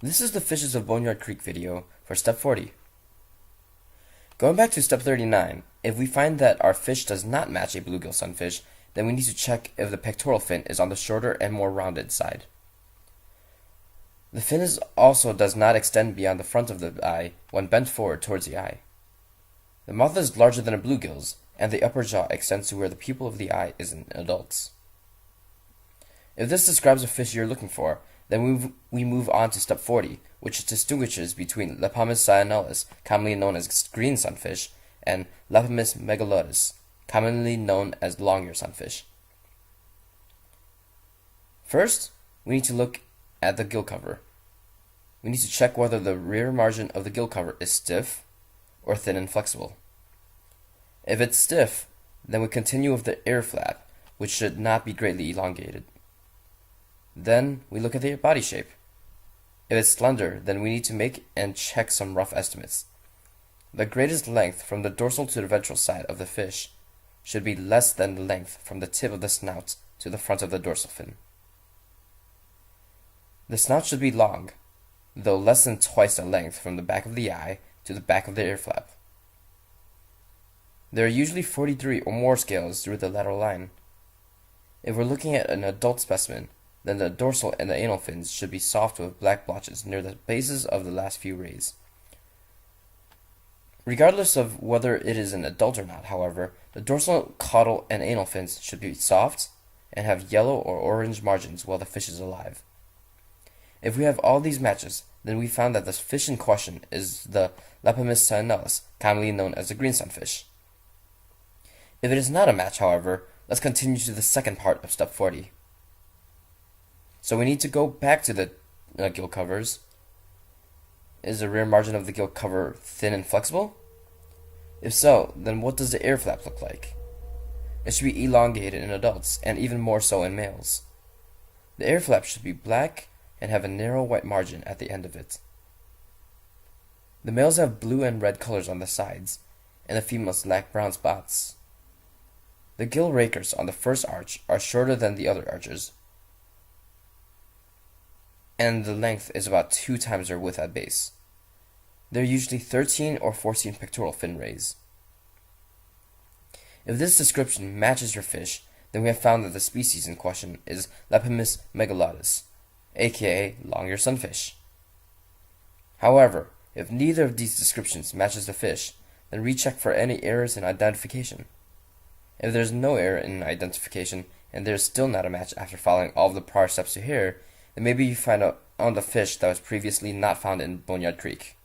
This is the Fishes of Boneyard Creek video for step 40. Going back to step 39, if we find that our fish does not match a bluegill sunfish, then we need to check if the pectoral fin is on the shorter and more rounded side. The fin also does not extend beyond the front of the eye when bent forward towards the eye. The mouth is larger than a bluegill's, and the upper jaw extends to where the pupil of the eye is in adults. If this describes a fish you're looking for, then we move on to step 40, which distinguishes between Lepomis cyanullus, commonly known as green sunfish, and Lepomis megalotus, commonly known as long-eared sunfish. First, we need to look at the gill cover. We need to check whether the rear margin of the gill cover is stiff or thin and flexible. If it's stiff, then we continue with the air flap, which should not be greatly elongated. Then we look at the body shape. If it's slender, then we need to make and check some rough estimates. The greatest length from the dorsal to the ventral side of the fish should be less than the length from the tip of the snout to the front of the dorsal fin. The snout should be long, though less than twice the length from the back of the eye to the back of the air flap. There are usually 43 or more scales through the lateral line. If we're looking at an adult specimen, then the dorsal and the anal fins should be soft with black blotches near the bases of the last few rays. Regardless of whether it is an adult or not, however, the dorsal, caudal, and anal fins should be soft and have yellow or orange margins while the fish is alive. If we have all these matches, then we found that the fish in question is the Lepomis cyanullus, commonly known as the green sunfish. If it is not a match, however, let's continue to the second part of step 40. So we need to go back to the gill covers. Is the rear margin of the gill cover thin and flexible? If so, then what does the air flap look like? It should be elongated in adults, and even more so in males. The air flap should be black and have a narrow white margin at the end of it. The males have blue and red colors on the sides, and the females lack brown spots. The gill rakers on the first arch are shorter than the other arches, and the length is about 2 times their width at base. There are usually 13 or 14 pectoral fin rays. If this description matches your fish, then we have found that the species in question is Lepomis megalotus, aka long-eared sunfish. However, if neither of these descriptions matches the fish, then recheck for any errors in identification. If there is no error in identification, and there is still not a match after following all of the prior steps to here, then maybe you found a fish that was previously not found in Boneyard Creek.